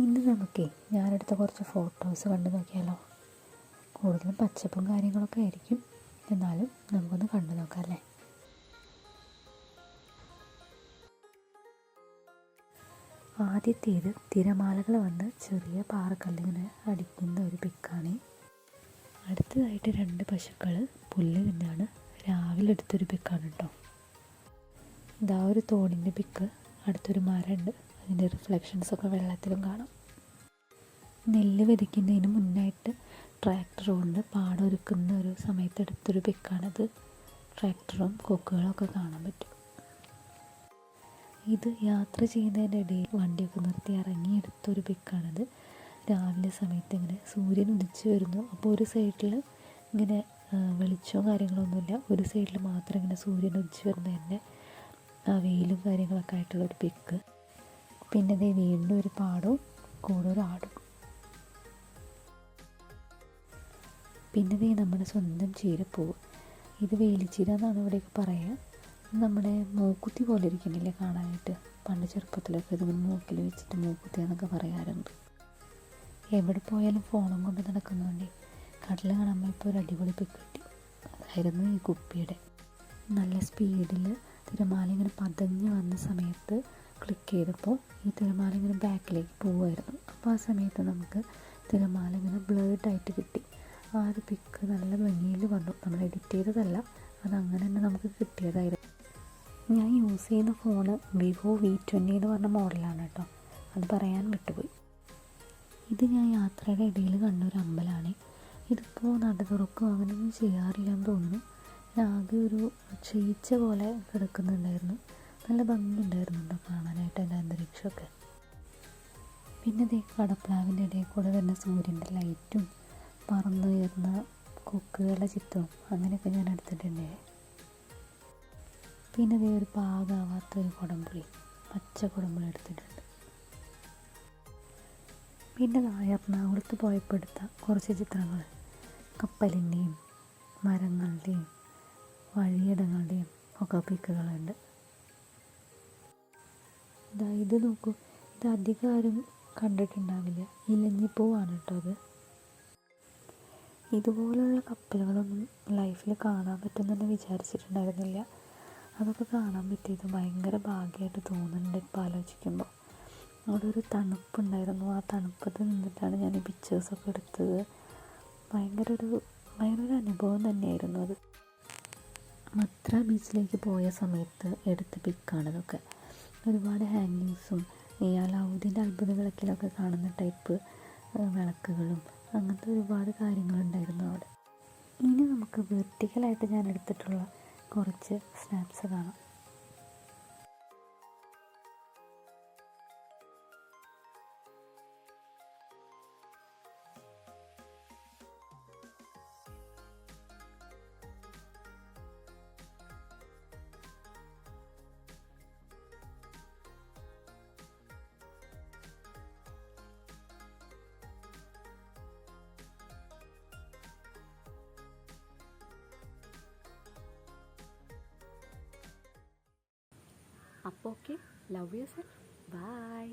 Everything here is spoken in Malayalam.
ഇന്ന് നമുക്കേ ഞാനെടുത്ത കുറച്ച് ഫോട്ടോസ് കണ്ടു നോക്കിയാലോ. കൂടുതലും പച്ചപ്പും കാര്യങ്ങളൊക്കെ ആയിരിക്കും, എന്നാലും നമുക്കൊന്ന് കണ്ടു നോക്കാം അല്ലേ. ആദ്യത്തേത് തിരമാലകൾ വന്ന് ചെറിയ പാറക്കല്ലിങ്ങനെ അടിക്കുന്ന ഒരു പിക്കാണ്. അടുത്തതായിട്ട് 2 പശുക്കൾ പുല്ല് തിന്നാണ് രാവിലെ എടുത്തൊരു പിക്കാണ് കേട്ടോ. ഇതാ ഒരു തോടിൻ്റെ പിക്ക്. അടുത്തൊരു മരമുണ്ട്, അതിൻ്റെ റിഫ്ലക്ഷൻസൊക്കെ വെള്ളത്തിലും കാണാം. നെല്ല് വിതയ്ക്കുന്നതിന് മുന്നായിട്ട് ട്രാക്ടർ കൊണ്ട് പാടം ഒരുക്കുന്ന ഒരു സമയത്ത് എടുത്തൊരു പിക്കാണത്. ട്രാക്ടറും കൊക്കുകളൊക്കെ കാണാൻ പറ്റും. ഇത് യാത്ര ചെയ്യുന്നതിൻ്റെ ഇടയിൽ വണ്ടിയൊക്കെ നിർത്തി ഇറങ്ങി എടുത്തൊരു പിക്കാണത്. രാവിലെ സമയത്ത് ഇങ്ങനെ സൂര്യൻ ഉദിച്ച് വരുന്നു. അപ്പോൾ ഒരു സൈഡിൽ ഇങ്ങനെ വെളിച്ചവും കാര്യങ്ങളൊന്നുമില്ല, ഒരു സൈഡിൽ മാത്രം ഇങ്ങനെ സൂര്യൻ ഉദിച്ച് വരുന്നതിൻ്റെ വെയിലും കാര്യങ്ങളൊക്കെ ആയിട്ടുള്ളൊരു പിക്ക്. പിന്നെ ദേ വീണ്ടും ഒരു പാടവും കൂടെ ഒരു ആടും. പിന്നെ ദേ നമ്മുടെ സ്വന്തം ചീരപ്പൂവ്. ഇത് വേലിച്ചീര എന്നാണ് ഇവിടെയൊക്കെ പറയുക. നമ്മുടെ മൂക്കുത്തി പോലെ ഇരിക്കണില്ലേ കാണാനായിട്ട്. പണ്ട് ചെറുപ്പത്തിലൊക്കെ ഇതിങ്ങനെ മൂക്കിൽ വെച്ചിട്ട് മൂക്കുത്തി എന്നൊക്കെ പറയാറുണ്ട്. എവിടെ പോയാലും ഫോണും കൊണ്ട് നടക്കുന്നതുകൊണ്ട് കടൽ കാണുമ്പോൾ ഇപ്പോൾ ഒരു അടിപൊളി പിക്ക് കിട്ടി. അതായിരുന്നു ഈ കുപ്പിയുടെ. നല്ല സ്പീഡിൽ തിരമാല ഇങ്ങനെ പതഞ്ഞ് വന്ന സമയത്ത് ക്ലിക്ക് ചെയ്തപ്പോൾ ഈ തിരമാല ഇങ്ങനെ ബാക്കിലേക്ക് പോവുമായിരുന്നു. അപ്പോൾ ആ സമയത്ത് നമുക്ക് തിരമാല ഇങ്ങനെ ബ്ലേഡായിട്ട് കിട്ടി. ആ ഒരു പിക്ക് നല്ല ഭംഗിയിൽ വന്നു. നമ്മൾ എഡിറ്റ് ചെയ്തതല്ല, അതങ്ങനെ തന്നെ നമുക്ക് കിട്ടിയതായിരുന്നു. ഞാൻ യൂസ് ചെയ്യുന്ന ഫോണ് വിവോ V20 എന്ന് പറഞ്ഞ മോഡലാണ് കേട്ടോ, അത് പറയാൻ വിട്ടുപോയി. ഇത് ഞാൻ യാത്രയുടെ ഇടയിൽ കണ്ടൊരു അമ്പലമാണ്. ഇതിപ്പോൾ നട തുറക്കും അങ്ങനെയൊന്നും ചെയ്യാറില്ലെന്ന് തോന്നുന്നു. ആകെ ഒരു ക്ഷയിച്ച പോലെ കിടക്കുന്നുണ്ടായിരുന്നു. നല്ല ഭംഗിയുണ്ടായിരുന്നു കേട്ടോ കാണാനായിട്ട് അതിൻ്റെ അന്തരീക്ഷമൊക്കെ. പിന്നെ ദേ കടപ്ലാവിൻ്റെ ഇടയിൽ കൂടെ വരുന്ന സൂര്യൻ്റെ ലൈറ്റും പറന്നുയർന്ന കൊക്കുകളുടെ ചിത്രവും അങ്ങനെയൊക്കെ ഞാൻ എടുത്തിട്ടുണ്ട്. പിന്നെ ദേ ഒരു പാകാവാത്ത ഒരു കുടംപുളി, പച്ച കുടംപുളി എടുത്തിട്ടുണ്ട്. പിന്നെ എറണാകുളത്ത് പോയപ്പോൾ എടുത്ത കുറച്ച് ചിത്രങ്ങൾ, കപ്പലിൻ്റെയും മരങ്ങളുടെയും വഴിയിടങ്ങളുടെയും ഒക്കെ പിക്കുകളുണ്ട്. ഇത് നോക്കൂ, ഇത് അധികം ആരും കണ്ടിട്ടുണ്ടാവില്ല. ഇലഞ്ഞിപ്പൂവാണ് കേട്ടോ അത്. ഇതുപോലുള്ള കപ്പലുകളൊന്നും ലൈഫിൽ കാണാൻ പറ്റുമെന്ന് വിചാരിച്ചിട്ടുണ്ടായിരുന്നില്ല. അതൊക്കെ കാണാൻ പറ്റിയത് ഭയങ്കര ഭാഗ്യമായിട്ട് തോന്നുന്നുണ്ട് ഇപ്പോൾ ആലോചിക്കുമ്പോൾ. അവിടെ ഒരു തണുപ്പുണ്ടായിരുന്നു. ആ തണുപ്പത്ത് നിന്നിട്ടാണ് ഞാൻ ഈ പിക്ചേഴ്സൊക്കെ എടുത്തത്. ഭയങ്കര ഒരു അനുഭവം തന്നെയായിരുന്നു അത്. മത്ര ബീച്ചിലേക്ക് പോയ സമയത്ത് എടുത്ത പിക്കാണിതൊക്കെ. ഒരുപാട് ഹാങ്ങിങ്സും ഈ അലാവുദ്ദീൻ്റെ അത്ഭുത വിളക്കിലൊക്കെ കാണുന്ന ടൈപ്പ് വിളക്കുകളും അങ്ങനത്തെ ഒരുപാട് കാര്യങ്ങളുണ്ടായിരുന്നു അവിടെ. ഇനി നമുക്ക് വെർട്ടിക്കലായിട്ട് ഞാൻ എടുത്തിട്ടുള്ള കുറച്ച് സ്നാപ്സ് കാണാം. അപ്പോൾ okay, love yourself, by.